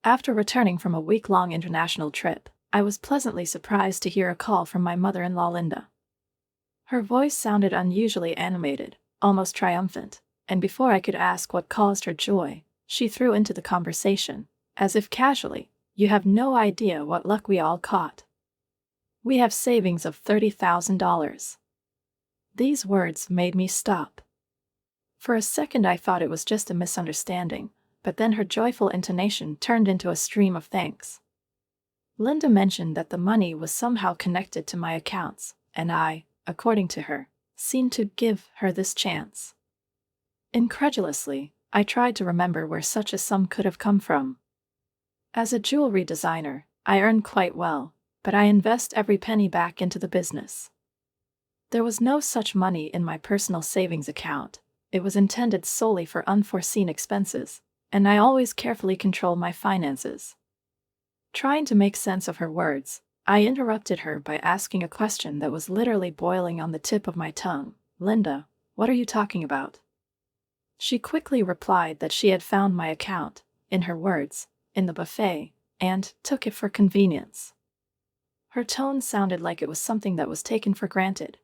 After returning from a week-long international trip, I was pleasantly surprised to hear a call from my mother-in-law Linda. Her voice sounded unusually animated, almost triumphant, and before I could ask what caused her joy, she threw into the conversation, as if casually, "You have no idea what luck we all caught. We have savings of $30,000. These words made me stop. For a second I thought it was just a misunderstanding, but then her joyful intonation turned into a stream of thanks. Linda mentioned that the money was somehow connected to my accounts, and I, according to her, seemed to give her this chance. Incredulously, I tried to remember where such a sum could have come from. As a jewelry designer, I earn quite well, but I invest every penny back into the business. There was no such money in my personal savings account. It was intended solely for unforeseen expenses, and I always carefully control my finances. Trying to make sense of her words, I interrupted her by asking a question that was literally boiling on the tip of my tongue. "Linda, what are you talking about?" She quickly replied that she had found my account, in her words, in the buffet, and took it for convenience. Her tone sounded like it was something that was taken for granted.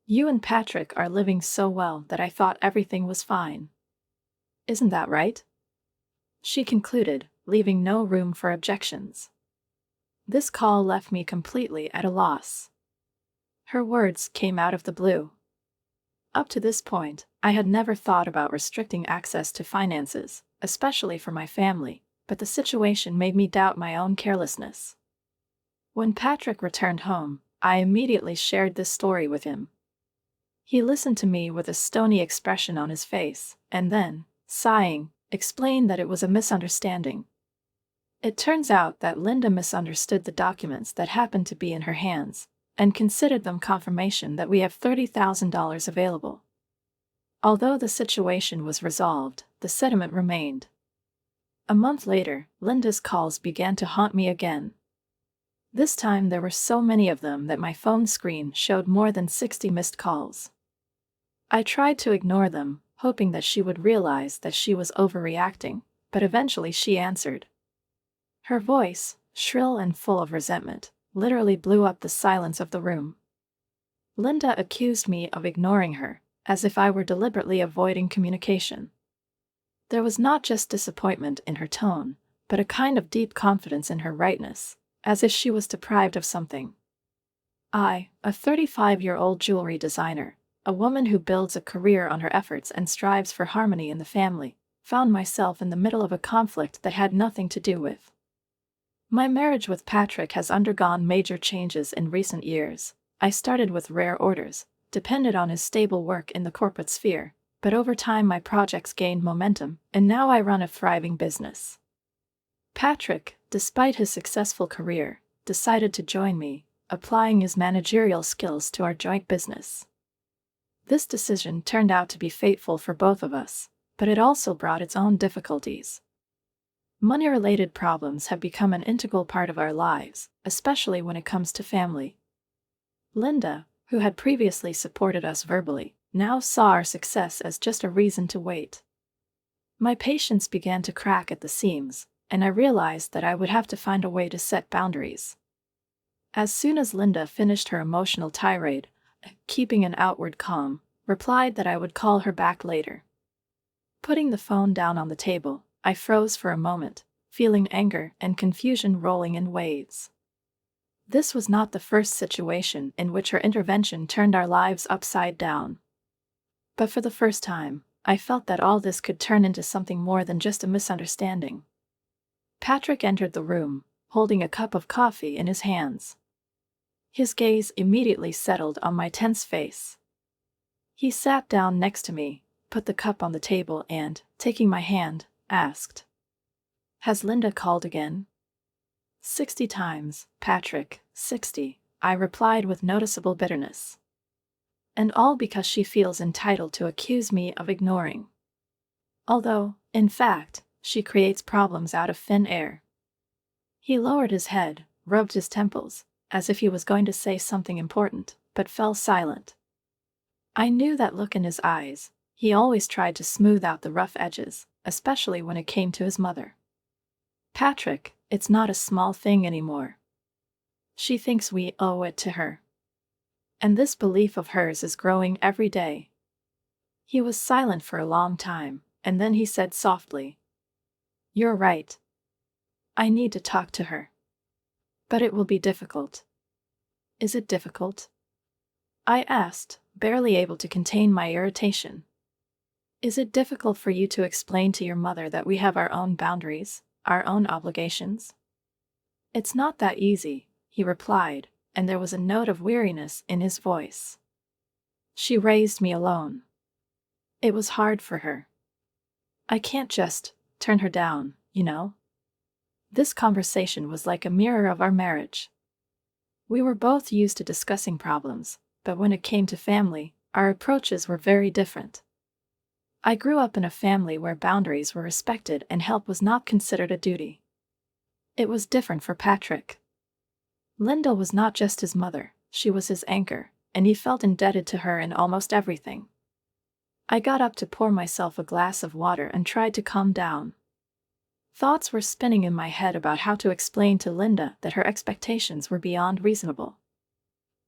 "You and Patrick are living so well that I thought everything was fine. Isn't that right?" She concluded, leaving no room for objections. This call left me completely at a loss. Her words came out of the blue. Up to this point, I had never thought about restricting access to finances, especially for my family, but the situation made me doubt my own carelessness. When Patrick returned home, I immediately shared this story with him. He listened to me with a stony expression on his face, and then, sighing, explained that it was a misunderstanding. It turns out that Linda misunderstood the documents that happened to be in her hands, and considered them confirmation that we have $30,000 available. Although the situation was resolved, the sediment remained. A month later, Linda's calls began to haunt me again. This time there were so many of them that my phone screen showed more than 60 missed calls. I tried to ignore them, hoping that she would realize that she was overreacting, but eventually she answered. Her voice, shrill and full of resentment, literally blew up the silence of the room. Linda accused me of ignoring her, as if I were deliberately avoiding communication. There was not just disappointment in her tone, but a kind of deep confidence in her rightness, as if she was deprived of something. I, a 35-year-old jewelry designer, a woman who builds a career on her efforts and strives for harmony in the family, found myself in the middle of a conflict that had nothing to do with. My marriage with Patrick has undergone major changes in recent years. I started with rare orders, depended on his stable work in the corporate sphere, but over time my projects gained momentum, and now I run a thriving business. Patrick, despite his successful career, decided to join me, applying his managerial skills to our joint business. This decision turned out to be fateful for both of us, but it also brought its own difficulties. Money-related problems have become an integral part of our lives, especially when it comes to family. Linda, who had previously supported us verbally, now saw our success as just a reason to wait. My patience began to crack at the seams, and I realized that I would have to find a way to set boundaries. As soon as Linda finished her emotional tirade, keeping an outward calm, replied that I would call her back later. Putting the phone down on the table, I froze for a moment, feeling anger and confusion rolling in waves. This was not the first situation in which her intervention turned our lives upside down. But for the first time, I felt that all this could turn into something more than just a misunderstanding. Patrick entered the room, holding a cup of coffee in his hands. His gaze immediately settled on my tense face. He sat down next to me, put the cup on the table and, taking my hand, asked, "Has Linda called again?" 60 times, Patrick, 60, I replied with noticeable bitterness. And all because she feels entitled to accuse me of ignoring. Although, in fact, she creates problems out of thin air. He lowered his head, rubbed his temples, as if he was going to say something important, but fell silent. I knew that look in his eyes. He always tried to smooth out the rough edges, especially when it came to his mother. Patrick, it's not a small thing anymore. She thinks we owe it to her. And this belief of hers is growing every day. He was silent for a long time, and then he said softly, "You're right. I need to talk to her. But it will be difficult." "Is it difficult?" I asked, barely able to contain my irritation. "Is it difficult for you to explain to your mother that we have our own boundaries, our own obligations?" "It's not that easy," he replied, and there was a note of weariness in his voice. "She raised me alone. It was hard for her. I can't just turn her down, you know?" This conversation was like a mirror of our marriage. We were both used to discussing problems, but when it came to family, our approaches were very different. I grew up in a family where boundaries were respected and help was not considered a duty. It was different for Patrick. Linda was not just his mother, she was his anchor, and he felt indebted to her in almost everything. I got up to pour myself a glass of water and tried to calm down. Thoughts were spinning in my head about how to explain to Linda that her expectations were beyond reasonable.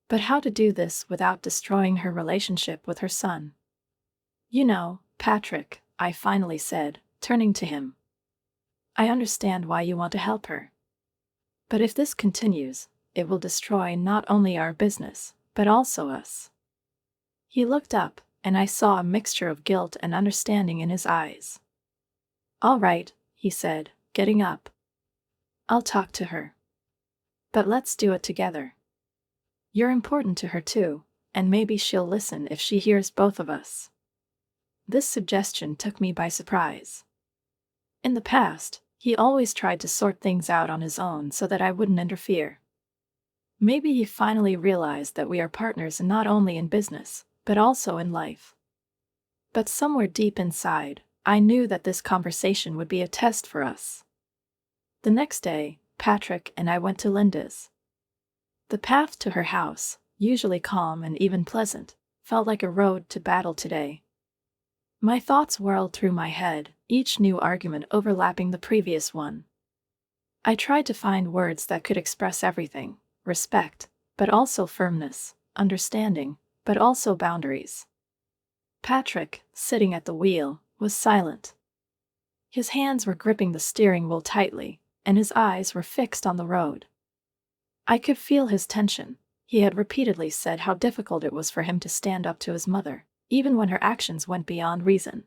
But how to do this without destroying her relationship with her son? "You know, Patrick," I finally said, turning to him. "I understand why you want to help her. But if this continues, it will destroy not only our business, but also us." He looked up, and I saw a mixture of guilt and understanding in his eyes. "All right," he said, getting up. "I'll talk to her. But let's do it together. You're important to her too, and maybe she'll listen if she hears both of us." This suggestion took me by surprise. In the past, he always tried to sort things out on his own so that I wouldn't interfere. Maybe he finally realized that we are partners not only in business, but also in life. But somewhere deep inside, I knew that this conversation would be a test for us. The next day, Patrick and I went to Linda's. The path to her house, usually calm and even pleasant, felt like a road to battle today. My thoughts whirled through my head, each new argument overlapping the previous one. I tried to find words that could express everything: respect, but also firmness, understanding, but also boundaries. Patrick, sitting at the wheel, was silent. His hands were gripping the steering wheel tightly, and his eyes were fixed on the road. I could feel his tension. He had repeatedly said how difficult it was for him to stand up to his mother, even when her actions went beyond reason.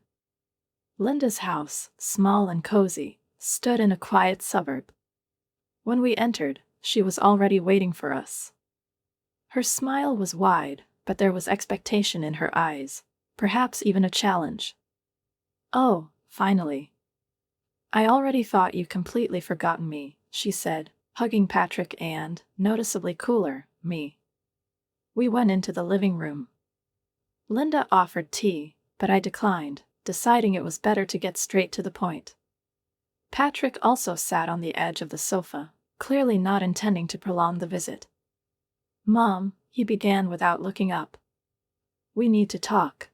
Linda's house, small and cozy, stood in a quiet suburb. When we entered, she was already waiting for us. Her smile was wide, but there was expectation in her eyes, perhaps even a challenge. "Oh, finally. I already thought you'd completely forgotten me," she said, hugging Patrick and, noticeably cooler, me. We went into the living room. Linda offered tea, but I declined, deciding it was better to get straight to the point. Patrick also sat on the edge of the sofa, clearly not intending to prolong the visit. "Mom," he began without looking up. "We need to talk."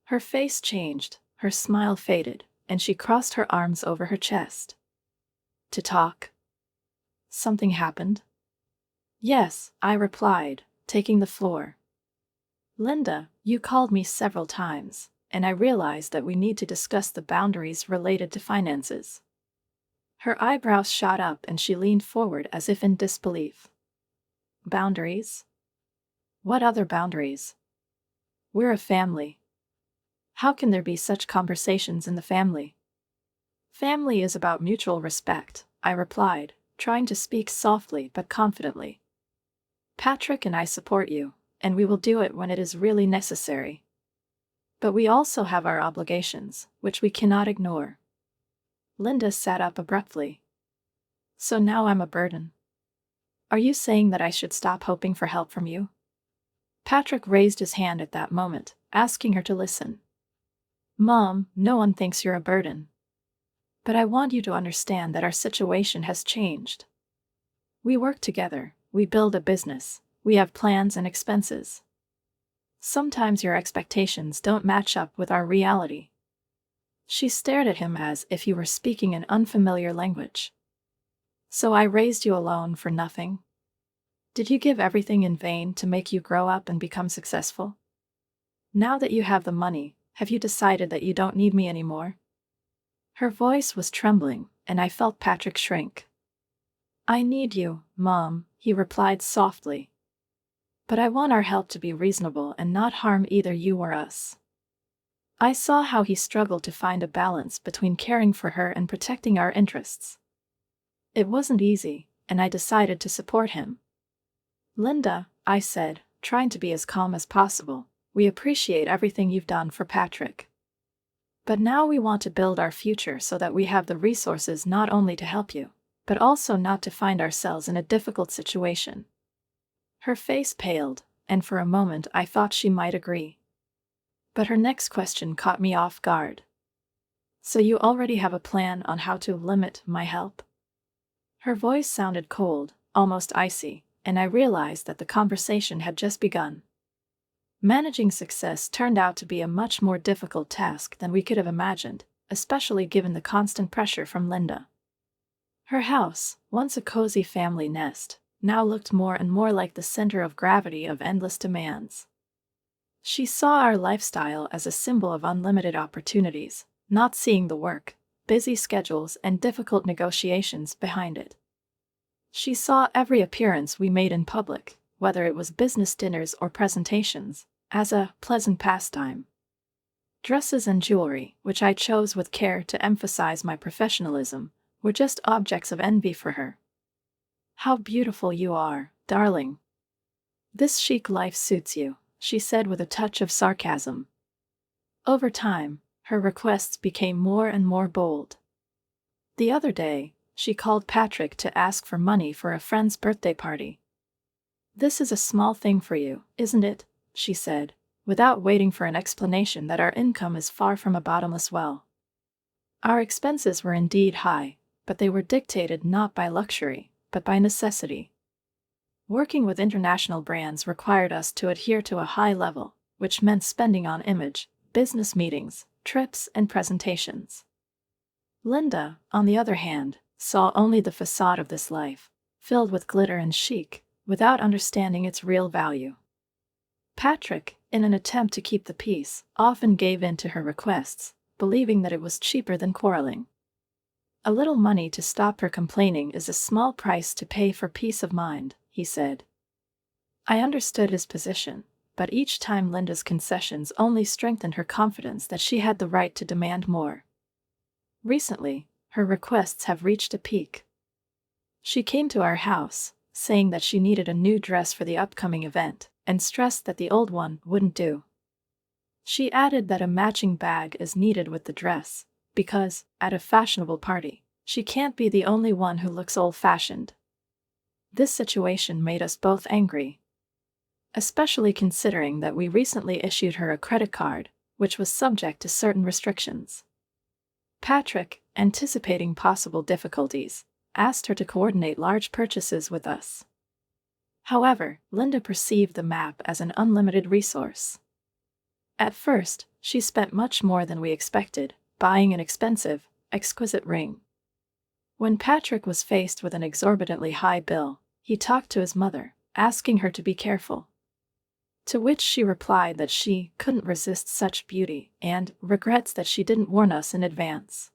Her face changed, her smile faded, and she crossed her arms over her chest. "To talk? Something happened?" "Yes," I replied, taking the floor. "Linda, you called me several times, and I realized that we need to discuss the boundaries related to finances." Her eyebrows shot up and she leaned forward as if in disbelief. "Boundaries? What other boundaries? We're a family. How can there be such conversations in the family?" "Family is about mutual respect," I replied, trying to speak softly but confidently. "Patrick and I support you, and we will do it when it is really necessary. But we also have our obligations, which we cannot ignore." Linda sat up abruptly. "So now I'm a burden? Are you saying that I should stop hoping for help from you?" Patrick raised his hand at that moment, asking her to listen. "Mom, no one thinks you're a burden. But I want you to understand that our situation has changed. We work together, we build a business, we have plans and expenses. Sometimes your expectations don't match up with our reality." She stared at him as if he were speaking an unfamiliar language. So I raised you alone for nothing? Did you give everything in vain to make you grow up and become successful? Now that you have the money, have you decided that you don't need me anymore? Her voice was trembling, and I felt Patrick shrink. I need you, Mom, he replied softly. But I want our help to be reasonable and not harm either you or us. I saw how he struggled to find a balance between caring for her and protecting our interests. It wasn't easy, and I decided to support him. Linda, I said, trying to be as calm as possible, we appreciate everything you've done for Patrick. But now we want to build our future so that we have the resources not only to help you, but also not to find ourselves in a difficult situation. Her face paled, and for a moment I thought she might agree. But her next question caught me off guard. So you already have a plan on how to limit my help? Her voice sounded cold, almost icy, and I realized that the conversation had just begun. Managing success turned out to be a much more difficult task than we could have imagined, especially given the constant pressure from Linda. Her house, once a cozy family nest, now looked more and more like the center of gravity of endless demands. She saw our lifestyle as a symbol of unlimited opportunities, not seeing the work, busy schedules, and difficult negotiations behind it. She saw every appearance we made in public, whether it was business dinners or presentations, as a pleasant pastime. Dresses and jewelry, which I chose with care to emphasize my professionalism, were just objects of envy for her. How beautiful you are, darling. This chic life suits you, she said with a touch of sarcasm. Over time, her requests became more and more bold. The other day, she called Patrick to ask for money for a friend's birthday party. This is a small thing for you, isn't it? She said, without waiting for an explanation that our income is far from a bottomless well. Our expenses were indeed high, but they were dictated not by luxury, but by necessity. Working with international brands required us to adhere to a high level, which meant spending on image, business meetings, trips, and presentations. Linda, on the other hand, saw only the facade of this life, filled with glitter and chic, without understanding its real value. Patrick, in an attempt to keep the peace, often gave in to her requests, believing that it was cheaper than quarreling. A little money to stop her complaining is a small price to pay for peace of mind, he said. I understood his position, but each time Linda's concessions only strengthened her confidence that she had the right to demand more. Recently, her requests have reached a peak. She came to our house, saying that she needed a new dress for the upcoming event, and stressed that the old one wouldn't do. She added that a matching bag is needed with the dress, because, at a fashionable party, she can't be the only one who looks old-fashioned. This situation made us both angry, especially considering that we recently issued her a credit card, which was subject to certain restrictions. Patrick, anticipating possible difficulties, asked her to coordinate large purchases with us. However, Linda perceived the map as an unlimited resource. At first, she spent much more than we expected, buying an expensive, exquisite ring. When Patrick was faced with an exorbitantly high bill, he talked to his mother, asking her to be careful. To which she replied that she couldn't resist such beauty and regrets that she didn't warn us in advance.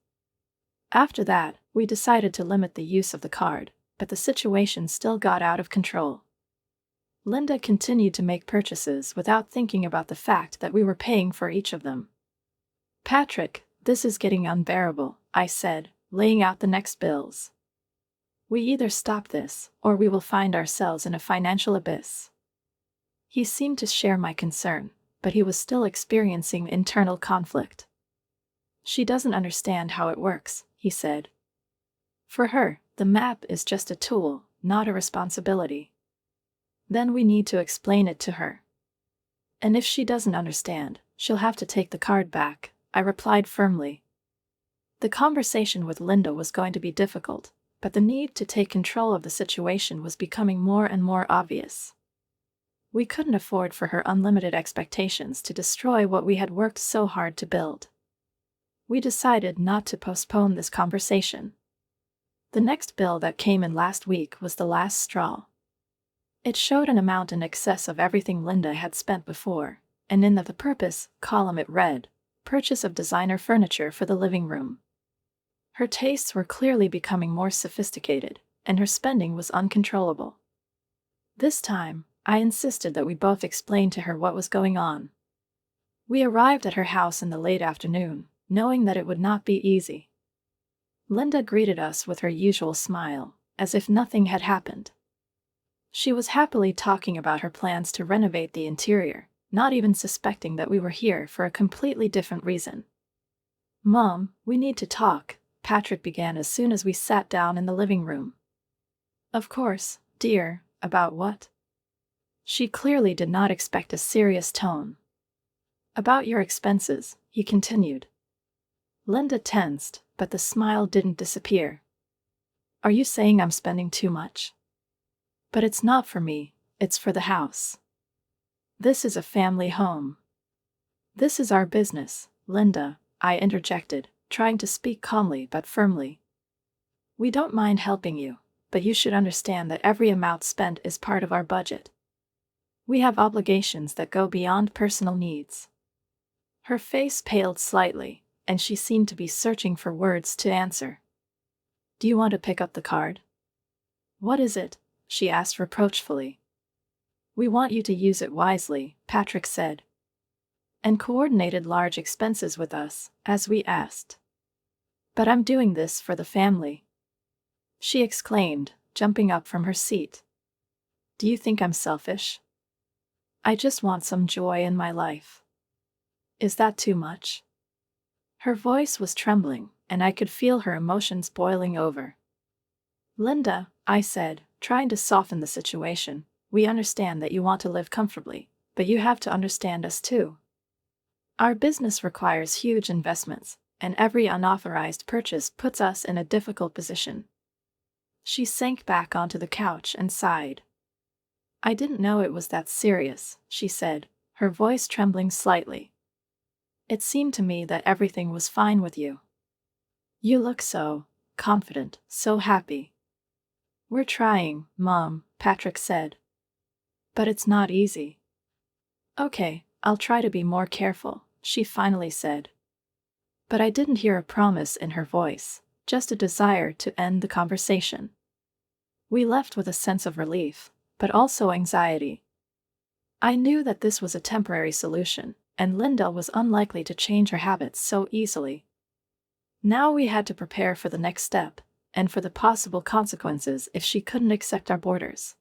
After that, we decided to limit the use of the card, but the situation still got out of control. Linda continued to make purchases without thinking about the fact that we were paying for each of them. Patrick, this is getting unbearable, I said, laying out the next bills. We either stop this, or we will find ourselves in a financial abyss. He seemed to share my concern, but he was still experiencing internal conflict. She doesn't understand how it works, he said. For her, the map is just a tool, not a responsibility. Then we need to explain it to her. And if she doesn't understand, she'll have to take the card back, I replied firmly. The conversation with Linda was going to be difficult, but the need to take control of the situation was becoming more and more obvious. We couldn't afford for her unlimited expectations to destroy what we had worked so hard to build. We decided not to postpone this conversation. The next bill that came in last week was the last straw. It showed an amount in excess of everything Linda had spent before, and in the purpose column it read, "Purchase of designer furniture for the living room." Her tastes were clearly becoming more sophisticated, and her spending was uncontrollable. This time, I insisted that we both explain to her what was going on. We arrived at her house in the late afternoon, knowing that it would not be easy. Linda greeted us with her usual smile, as if nothing had happened. She was happily talking about her plans to renovate the interior, not even suspecting that we were here for a completely different reason. "Mom, we need to talk," Patrick began as soon as we sat down in the living room. "Of course, dear, about what?" She clearly did not expect a serious tone. "About your expenses," he continued. Linda tensed, but the smile didn't disappear. "Are you saying I'm spending too much?" "But it's not for me, it's for the house. This is a family home." "This is our business, Linda," I interjected, trying to speak calmly but firmly. "We don't mind helping you, but you should understand that every amount spent is part of our budget. We have obligations that go beyond personal needs." Her face paled slightly, and she seemed to be searching for words to answer. "Do you want to pick up the card?" "What is it?" she asked reproachfully. "We want you to use it wisely," Patrick said, "and coordinated large expenses with us, as we asked." "But I'm doing this for the family," she exclaimed, jumping up from her seat. "Do you think I'm selfish? I just want some joy in my life. Is that too much?" Her voice was trembling, and I could feel her emotions boiling over. "Linda," I said, trying to soften the situation, "we understand that you want to live comfortably, but you have to understand us too. Our business requires huge investments, and every unauthorized purchase puts us in a difficult position." She sank back onto the couch and sighed. "I didn't know it was that serious," she said, her voice trembling slightly. "It seemed to me that everything was fine with you. You look so confident, so happy." "We're trying, Mom," Patrick said. "But it's not easy." "Okay, I'll try to be more careful," she finally said. But I didn't hear a promise in her voice, just a desire to end the conversation. We left with a sense of relief, but also anxiety. I knew that this was a temporary solution, and Linda was unlikely to change her habits so easily. Now we had to prepare for the next step, and for the possible consequences if she couldn't accept our boarders.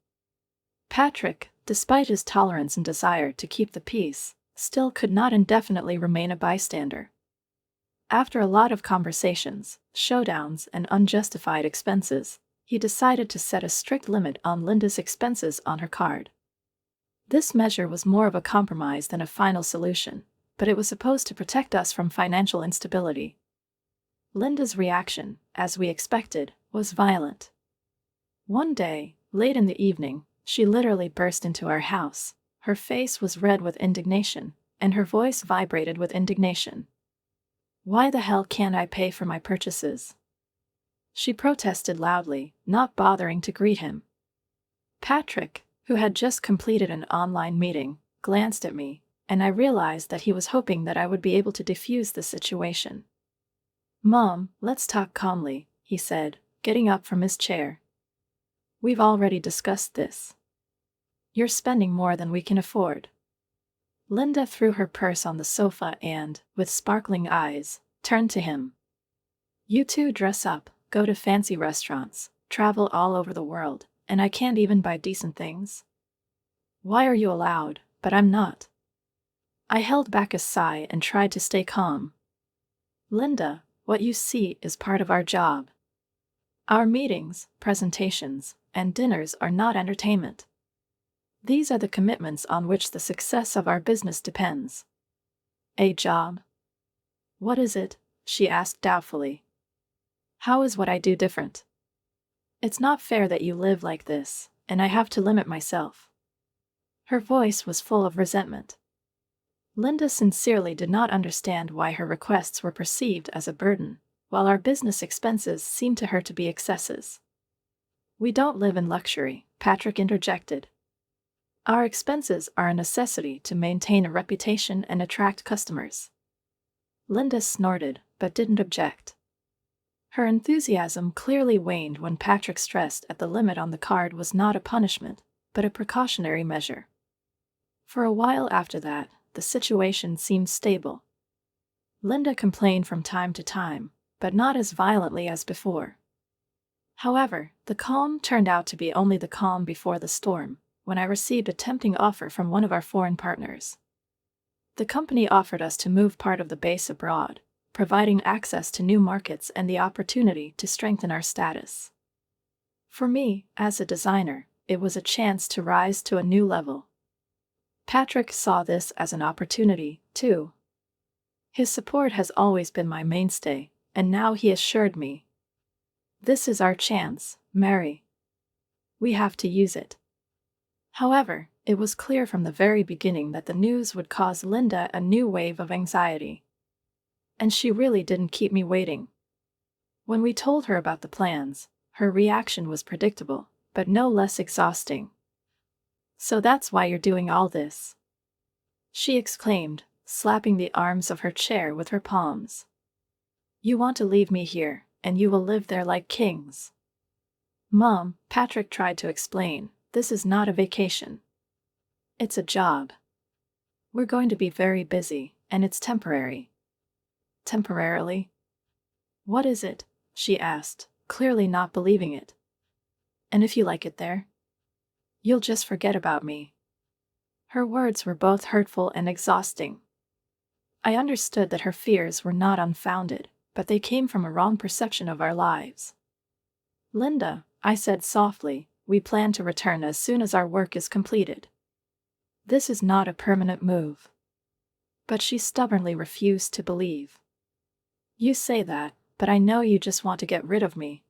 Patrick, despite his tolerance and desire to keep the peace, still could not indefinitely remain a bystander. After a lot of conversations, showdowns, and unjustified expenses, he decided to set a strict limit on Linda's expenses on her card. This measure was more of a compromise than a final solution, but it was supposed to protect us from financial instability. Linda's reaction, as we expected, was violent. One day, late in the evening, she literally burst into our house. Her face was red with indignation, and her voice vibrated with indignation. "Why the hell can't I pay for my purchases?" she protested loudly, not bothering to greet him. Patrick, who had just completed an online meeting, glanced at me, and I realized that he was hoping that I would be able to defuse the situation. "Mom, let's talk calmly," he said, getting up from his chair. "We've already discussed this. You're spending more than we can afford." Linda threw her purse on the sofa and, with sparkling eyes, turned to him. "You two dress up, go to fancy restaurants, travel all over the world, and I can't even buy decent things? Why are you allowed, but I'm not?" I held back a sigh and tried to stay calm. "Linda, what you see is part of our job. Our meetings, presentations, and dinners are not entertainment. These are the commitments on which the success of our business depends." "A job? What is it?" she asked doubtfully. "How is what I do different? It's not fair that you live like this, and I have to limit myself." Her voice was full of resentment. Linda sincerely did not understand why her requests were perceived as a burden, while our business expenses seemed to her to be excesses. "We don't live in luxury," Patrick interjected. "Our expenses are a necessity to maintain a reputation and attract customers." Linda snorted, but didn't object. Her enthusiasm clearly waned when Patrick stressed that the limit on the card was not a punishment, but a precautionary measure. For a while after that, the situation seemed stable. Linda complained from time to time, but not as violently as before. However, the calm turned out to be only the calm before the storm, when I received a tempting offer from one of our foreign partners. The company offered us to move part of the base abroad, providing access to new markets and the opportunity to strengthen our status. For me, as a designer, it was a chance to rise to a new level. Patrick saw this as an opportunity, too. His support has always been my mainstay, and now he assured me, "This is our chance, Mary. We have to use it." However, it was clear from the very beginning that the news would cause Linda a new wave of anxiety. And she really didn't keep me waiting. When we told her about the plans, her reaction was predictable, but no less exhausting. "So that's why you're doing all this?" she exclaimed, slapping the arms of her chair with her palms. "You want to leave me here, and you will live there like kings." "Mom," Patrick tried to explain, "this is not a vacation. It's a job. We're going to be very busy, and it's temporary." "Temporarily? What is it?" she asked, clearly not believing it. "And if you like it there? You'll just forget about me." Her words were both hurtful and exhausting. I understood that her fears were not unfounded, but they came from a wrong perception of our lives. "Linda," I said softly, "we plan to return as soon as our work is completed. This is not a permanent move." But she stubbornly refused to believe. "You say that, but I know you just want to get rid of me."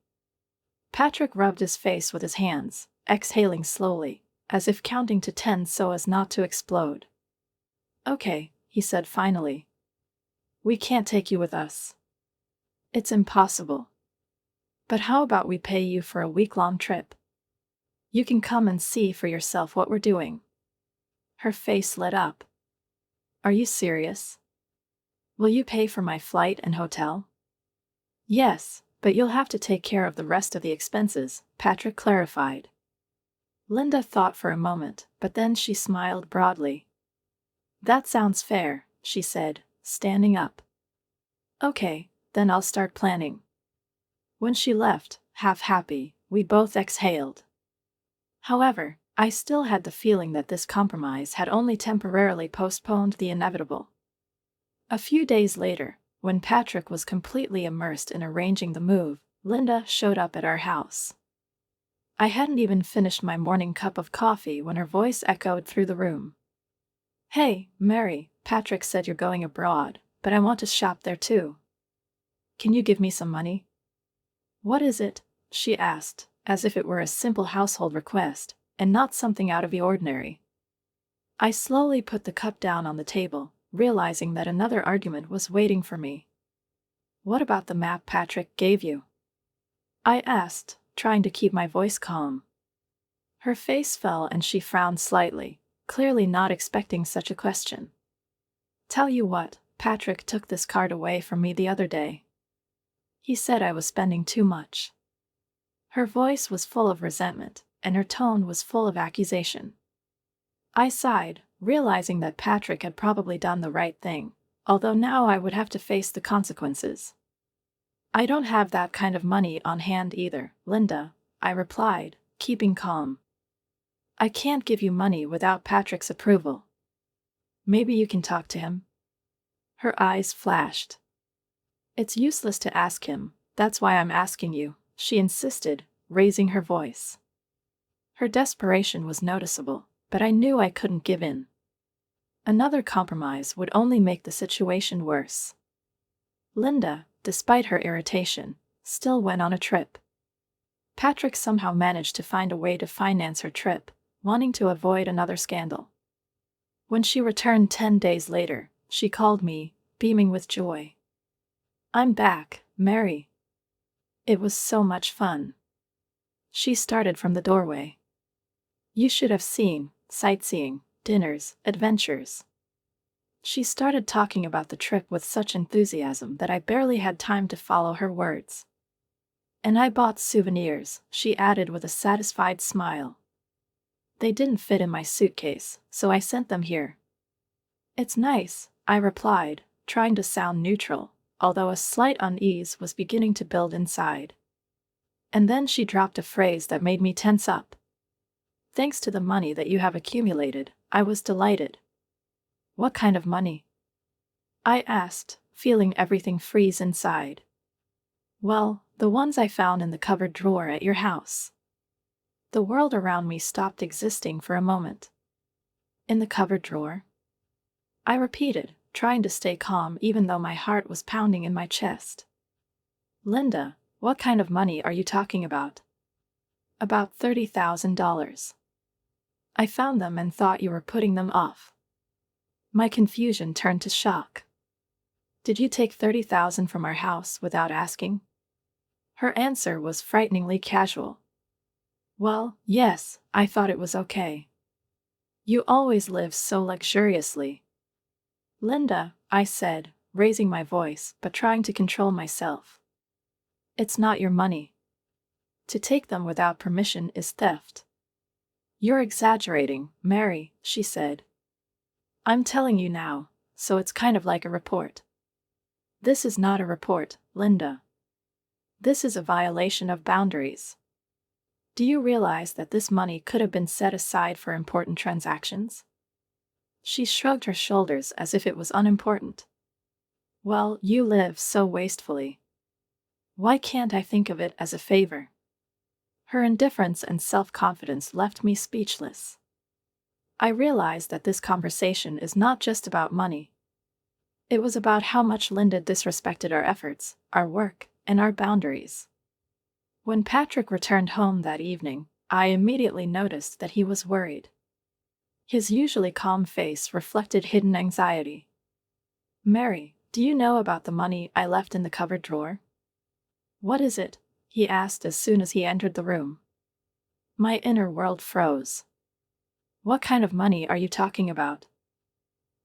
Patrick rubbed his face with his hands, exhaling slowly, as if counting to 10 so as not to explode. "Okay," he said finally. "We can't take you with us. It's impossible. But how about we pay you for a week-long trip? You can come and see for yourself what we're doing." Her face lit up. "Are you serious? Will you pay for my flight and hotel?" "Yes, but you'll have to take care of the rest of the expenses," Patrick clarified. Linda thought for a moment, but then she smiled broadly. "That sounds fair," she said, standing up. "Okay, then I'll start planning." When she left, half happy, we both exhaled. However, I still had the feeling that this compromise had only temporarily postponed the inevitable. A few days later, when Patrick was completely immersed in arranging the move, Linda showed up at our house. I hadn't even finished my morning cup of coffee when her voice echoed through the room. "Hey, Mary, Patrick said you're going abroad, but I want to shop there too. Can you give me some money?" "What is it?" she asked, as if it were a simple household request, and not something out of the ordinary. I slowly put the cup down on the table, realizing that another argument was waiting for me. "What about the map Patrick gave you?" I asked, trying to keep my voice calm. Her face fell and she frowned slightly, clearly not expecting such a question. "Tell you what, Patrick took this card away from me the other day. He said I was spending too much." Her voice was full of resentment, and her tone was full of accusation. I sighed, realizing that Patrick had probably done the right thing, although now I would have to face the consequences. "I don't have that kind of money on hand either, Linda," I replied, keeping calm. "I can't give you money without Patrick's approval. Maybe you can talk to him?" Her eyes flashed. "It's useless to ask him, that's why I'm asking you," she insisted, raising her voice. Her desperation was noticeable, but I knew I couldn't give in. Another compromise would only make the situation worse. Linda, despite her irritation, still went on a trip. Patrick somehow managed to find a way to finance her trip, wanting to avoid another scandal. When she returned 10 days later, she called me, beaming with joy. "I'm back, Mary. It was so much fun." She started from the doorway. "You should have seen, sightseeing, dinners, adventures." She started talking about the trip with such enthusiasm that I barely had time to follow her words. "And I bought souvenirs," she added with a satisfied smile. "They didn't fit in my suitcase, so I sent them here." "It's nice," I replied, trying to sound neutral, although a slight unease was beginning to build inside. And then she dropped a phrase that made me tense up. "Thanks to the money that you have accumulated, I was delighted." "What kind of money?" I asked, feeling everything freeze inside. "Well, the ones I found in the cupboard drawer at your house." The world around me stopped existing for a moment. "In the cupboard drawer?" I repeated, trying to stay calm even though my heart was pounding in my chest. "Linda, what kind of money are you talking about?" "About $30,000. I found them and thought you were putting them off." My confusion turned to shock. "Did you take $30,000 from our house without asking?" Her answer was frighteningly casual. "Well, yes, I thought it was okay. You always live so luxuriously." "Linda," I said, raising my voice but trying to control myself. "It's not your money. To take them without permission is theft." "You're exaggerating, Mary," she said. "I'm telling you now, so it's kind of like a report." "This is not a report, Linda. This is a violation of boundaries. Do you realize that this money could have been set aside for important transactions?" She shrugged her shoulders as if it was unimportant. "Well, you live so wastefully. Why can't I think of it as a favor?" Her indifference and self-confidence left me speechless. I realized that this conversation is not just about money. It was about how much Linda disrespected our efforts, our work, and our boundaries. When Patrick returned home that evening, I immediately noticed that he was worried. His usually calm face reflected hidden anxiety. "Mary, do you know about the money I left in the cupboard drawer?" "What is it?" he asked as soon as he entered the room. My inner world froze. "What kind of money are you talking about?"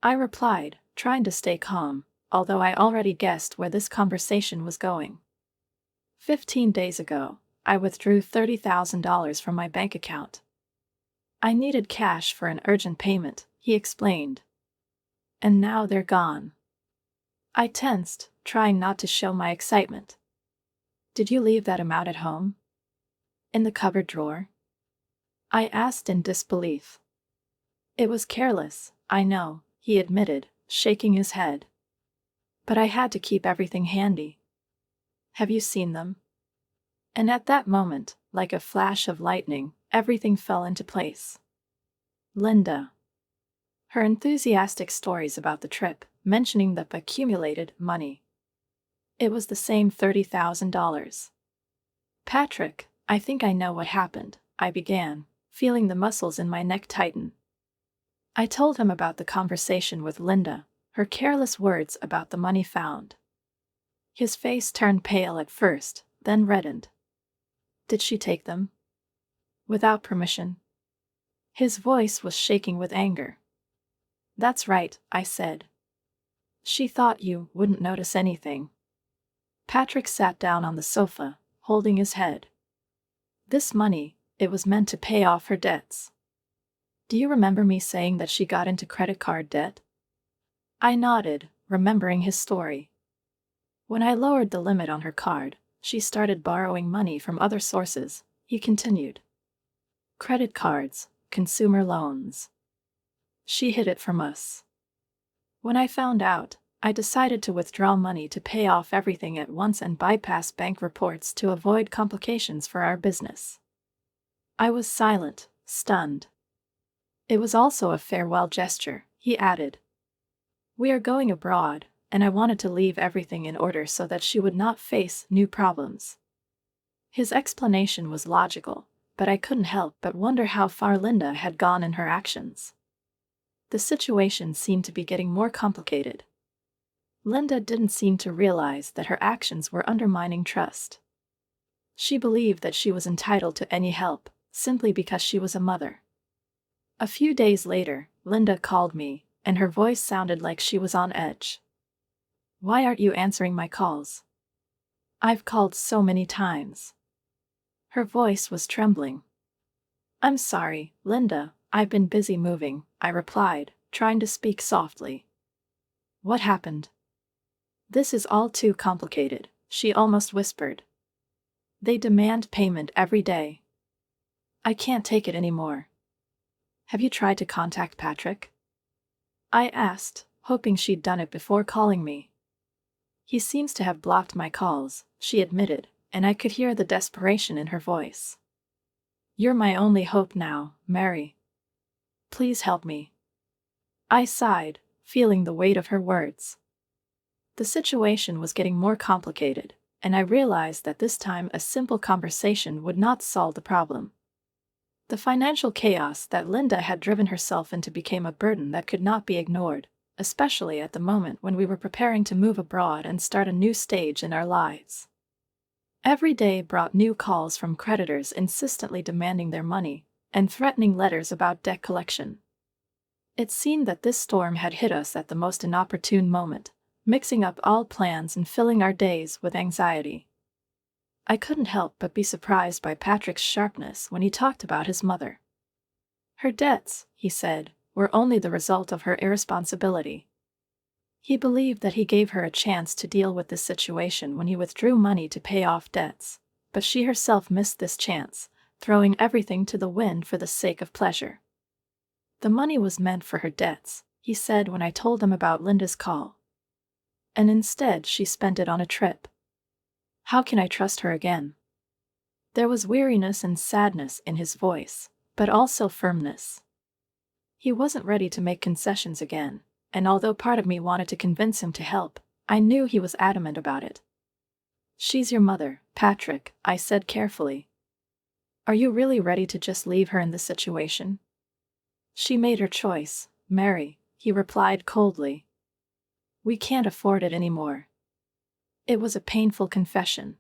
I replied, trying to stay calm, although I already guessed where this conversation was going. 15 days ago, I withdrew $30,000 from my bank account. I needed cash for an urgent payment, he explained. And now they're gone. I tensed, trying not to show my excitement. "Did you leave that amount at home?" "In the cupboard drawer?" I asked in disbelief. "It was careless, I know," he admitted, shaking his head. "But I had to keep everything handy." "Have you seen them?" And at that moment, like a flash of lightning, everything fell into place. Linda. Her enthusiastic stories about the trip, mentioning the accumulated money. It was the same $30,000. "Patrick, I think I know what happened," I began, feeling the muscles in my neck tighten. I told him about the conversation with Linda, her careless words about the money found. His face turned pale at first, then reddened. "Did she take them?" "Without permission?" His voice was shaking with anger. "That's right," I said. "She thought you wouldn't notice anything." Patrick sat down on the sofa, holding his head. "This money, it was meant to pay off her debts. Do you remember me saying that she got into credit card debt?" I nodded, remembering his story. "When I lowered the limit on her card, she started borrowing money from other sources," he continued. "Credit cards, consumer loans. She hid it from us. When I found out, I decided to withdraw money to pay off everything at once and bypass bank reports to avoid complications for our business." I was silent, stunned. "It was also a farewell gesture," he added. "We are going abroad, and I wanted to leave everything in order so that she would not face new problems." His explanation was logical, but I couldn't help but wonder how far Linda had gone in her actions. The situation seemed to be getting more complicated. Linda didn't seem to realize that her actions were undermining trust. She believed that she was entitled to any help, simply because she was a mother. A few days later, Linda called me, and her voice sounded like she was on edge. "Why aren't you answering my calls? I've called so many times." Her voice was trembling. "I'm sorry, Linda, I've been busy moving," I replied, trying to speak softly. "What happened?" "This is all too complicated," she almost whispered. "They demand payment every day. I can't take it anymore." "Have you tried to contact Patrick?" I asked, hoping she'd done it before calling me. "He seems to have blocked my calls," she admitted, and I could hear the desperation in her voice. "You're my only hope now, Mary. Please help me." I sighed, feeling the weight of her words. The situation was getting more complicated, and I realized that this time a simple conversation would not solve the problem. The financial chaos that Linda had driven herself into became a burden that could not be ignored, especially at the moment when we were preparing to move abroad and start a new stage in our lives. Every day brought new calls from creditors insistently demanding their money, and threatening letters about debt collection. It seemed that this storm had hit us at the most inopportune moment, mixing up all plans and filling our days with anxiety. I couldn't help but be surprised by Patrick's sharpness when he talked about his mother. Her debts, he said, were only the result of her irresponsibility. He believed that he gave her a chance to deal with this situation when he withdrew money to pay off debts, but she herself missed this chance, throwing everything to the wind for the sake of pleasure. The money was meant for her debts, he said when I told him about Linda's call. And instead she spent it on a trip. How can I trust her again? There was weariness and sadness in his voice, but also firmness. He wasn't ready to make concessions again, and although part of me wanted to convince him to help, I knew he was adamant about it. "She's your mother, Patrick," I said carefully. "Are you really ready to just leave her in this situation?" "She made her choice, Mary," he replied coldly. "We can't afford it anymore." It was a painful confession.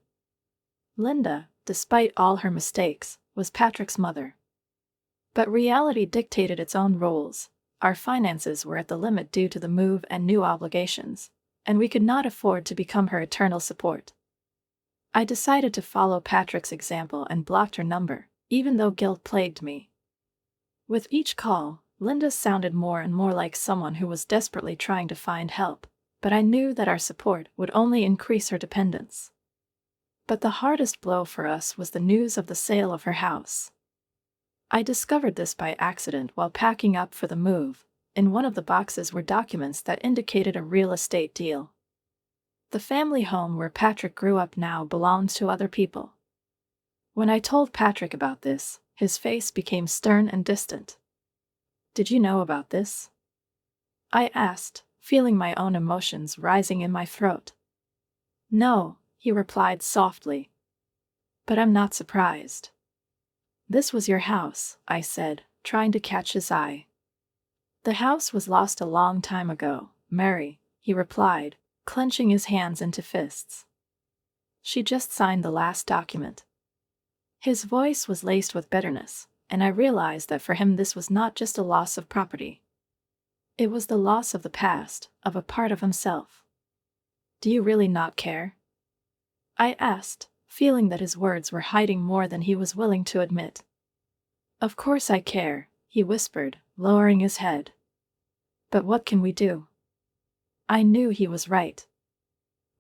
Linda, despite all her mistakes, was Patrick's mother. But reality dictated its own rules. Our finances were at the limit due to the move and new obligations, and we could not afford to become her eternal support. I decided to follow Patrick's example and blocked her number, even though guilt plagued me. With each call, Linda sounded more and more like someone who was desperately trying to find help, but I knew that our support would only increase her dependence. But the hardest blow for us was the news of the sale of her house. I discovered this by accident while packing up for the move. In one of the boxes were documents that indicated a real estate deal. The family home where Patrick grew up now belonged to other people. When I told Patrick about this, his face became stern and distant. "Did you know about this?" I asked, feeling my own emotions rising in my throat. "No," he replied softly. "But I'm not surprised." "This was your house," I said, trying to catch his eye. "The house was lost a long time ago, Mary," he replied, clenching his hands into fists. "She just signed the last document." His voice was laced with bitterness, and I realized that for him this was not just a loss of property. It was the loss of the past, of a part of himself. "Do you really not care?" I asked, feeling that his words were hiding more than he was willing to admit. "Of course I care," he whispered, lowering his head. "But what can we do?" I knew he was right.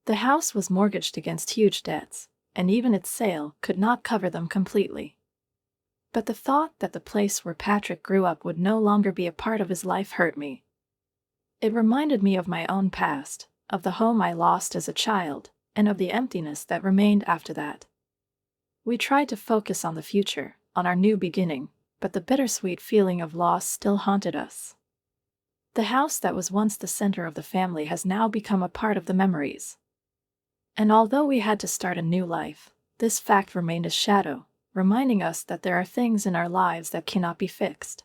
The house was mortgaged against huge debts, and even its sale could not cover them completely. But the thought that the place where Patrick grew up would no longer be a part of his life hurt me. It reminded me of my own past, of the home I lost as a child, and of the emptiness that remained after that. We tried to focus on the future, on our new beginning, but the bittersweet feeling of loss still haunted us. The house that was once the center of the family has now become a part of the memories. And although we had to start a new life, this fact remained a shadow, reminding us that there are things in our lives that cannot be fixed.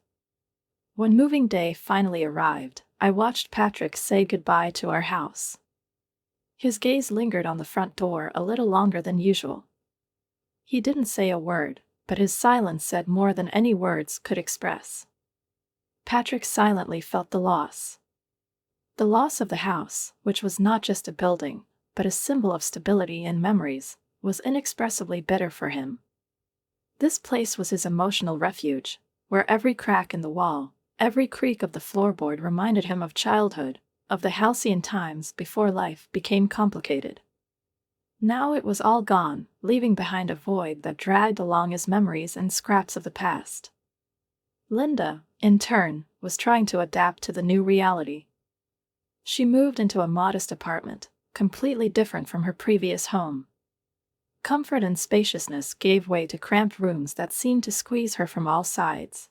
When moving day finally arrived, I watched Patrick say goodbye to our house. His gaze lingered on the front door a little longer than usual. He didn't say a word, but his silence said more than any words could express. Patrick silently felt the loss. The loss of the house, which was not just a building, but a symbol of stability and memories, was inexpressibly bitter for him. This place was his emotional refuge, where every crack in the wall, every creak of the floorboard reminded him of childhood, of the halcyon times before life became complicated. Now it was all gone, leaving behind a void that dragged along his memories and scraps of the past. Linda, in turn, was trying to adapt to the new reality. She moved into a modest apartment, completely different from her previous home. Comfort and spaciousness gave way to cramped rooms that seemed to squeeze her from all sides.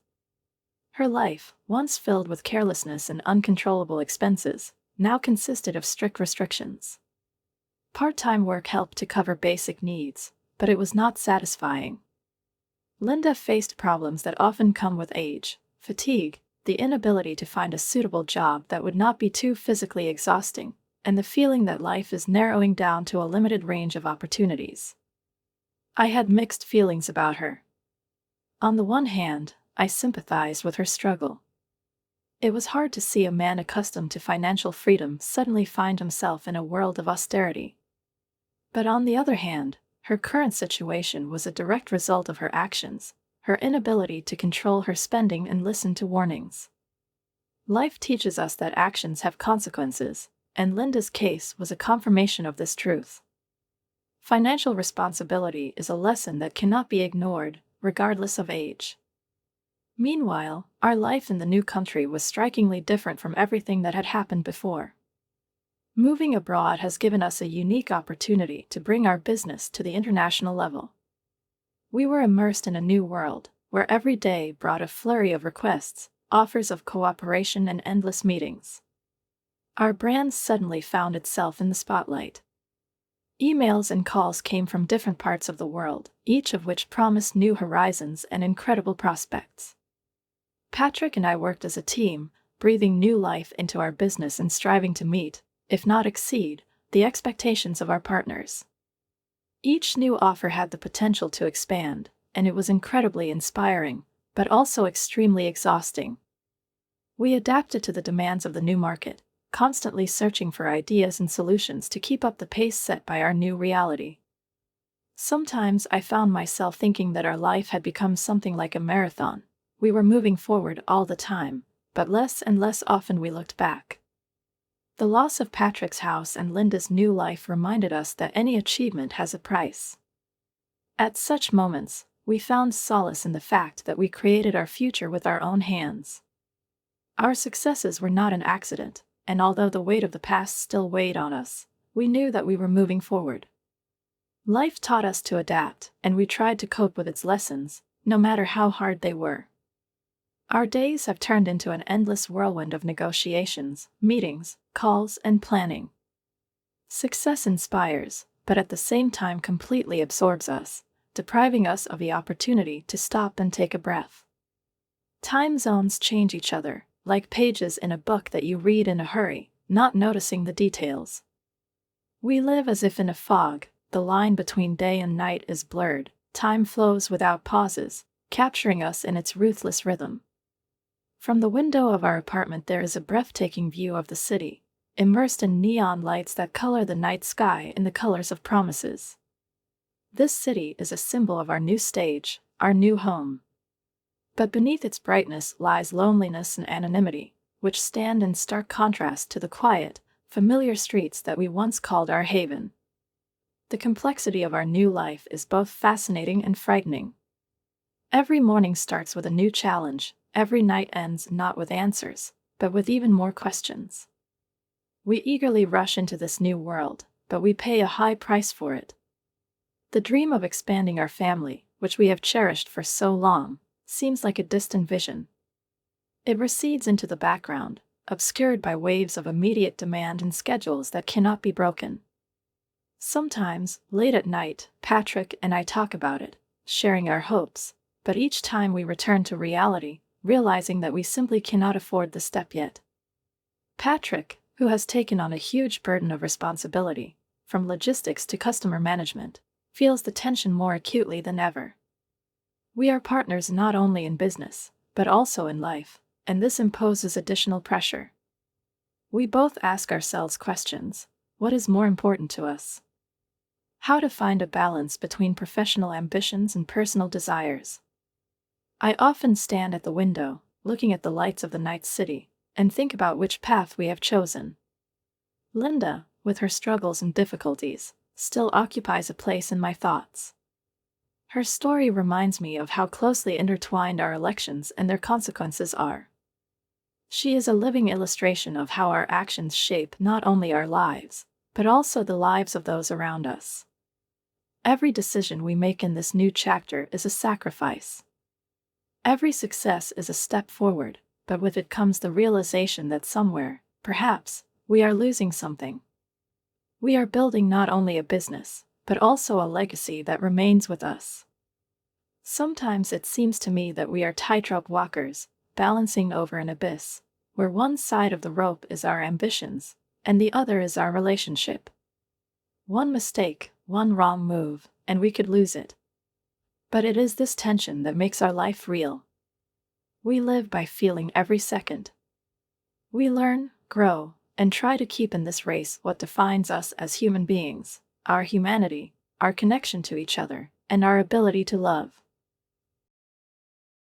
Her life, once filled with carelessness and uncontrollable expenses, now consisted of strict restrictions. Part-time work helped to cover basic needs, but it was not satisfying. Linda faced problems that often come with age: fatigue, the inability to find a suitable job that would not be too physically exhausting, and the feeling that life is narrowing down to a limited range of opportunities. I had mixed feelings about her. On the one hand, I sympathized with her struggle. It was hard to see a man accustomed to financial freedom suddenly find himself in a world of austerity. But on the other hand, her current situation was a direct result of her actions, her inability to control her spending and listen to warnings. Life teaches us that actions have consequences, and Linda's case was a confirmation of this truth. Financial responsibility is a lesson that cannot be ignored, regardless of age. Meanwhile, our life in the new country was strikingly different from everything that had happened before. Moving abroad has given us a unique opportunity to bring our business to the international level. We were immersed in a new world, where every day brought a flurry of requests, offers of cooperation, and endless meetings. Our brand suddenly found itself in the spotlight. Emails and calls came from different parts of the world, each of which promised new horizons and incredible prospects. Patrick and I worked as a team, breathing new life into our business and striving to meet, if not exceed, the expectations of our partners. Each new offer had the potential to expand, and it was incredibly inspiring, but also extremely exhausting. We adapted to the demands of the new market, constantly searching for ideas and solutions to keep up the pace set by our new reality. Sometimes I found myself thinking that our life had become something like a marathon. We were moving forward all the time, but less and less often we looked back. The loss of Patrick's house and Linda's new life reminded us that any achievement has a price. At such moments, we found solace in the fact that we created our future with our own hands. Our successes were not an accident, and although the weight of the past still weighed on us, we knew that we were moving forward. Life taught us to adapt, and we tried to cope with its lessons, no matter how hard they were. Our days have turned into an endless whirlwind of negotiations, meetings, calls, and planning. Success inspires, but at the same time completely absorbs us, depriving us of the opportunity to stop and take a breath. Time zones change each other, like pages in a book that you read in a hurry, not noticing the details. We live as if in a fog, the line between day and night is blurred, time flows without pauses, capturing us in its ruthless rhythm. From the window of our apartment there is a breathtaking view of the city, immersed in neon lights that color the night sky in the colors of promises. This city is a symbol of our new stage, our new home. But beneath its brightness lies loneliness and anonymity, which stand in stark contrast to the quiet, familiar streets that we once called our haven. The complexity of our new life is both fascinating and frightening. Every morning starts with a new challenge, every night ends not with answers, but with even more questions. We eagerly rush into this new world, but we pay a high price for it. The dream of expanding our family, which we have cherished for so long, seems like a distant vision. It recedes into the background, obscured by waves of immediate demand and schedules that cannot be broken. Sometimes, late at night, Patrick and I talk about it, sharing our hopes, but each time we return to reality, realizing that we simply cannot afford the step yet. Patrick, who has taken on a huge burden of responsibility, from logistics to customer management, feels the tension more acutely than ever. We are partners not only in business, but also in life, and this imposes additional pressure. We both ask ourselves questions: what is more important to us? How to find a balance between professional ambitions and personal desires. I often stand at the window, looking at the lights of the night city, and think about which path we have chosen. Linda, with her struggles and difficulties, still occupies a place in my thoughts. Her story reminds me of how closely intertwined our elections and their consequences are. She is a living illustration of how our actions shape not only our lives, but also the lives of those around us. Every decision we make in this new chapter is a sacrifice. Every success is a step forward, but with it comes the realization that somewhere, perhaps, we are losing something. We are building not only a business, but also a legacy that remains with us. Sometimes it seems to me that we are tightrope walkers, balancing over an abyss, where one side of the rope is our ambitions, and the other is our relationship. One mistake, one wrong move, and we could lose it. But it is this tension that makes our life real. We live by feeling every second. We learn, grow, and try to keep in this race what defines us as human beings: our humanity, our connection to each other, and our ability to love.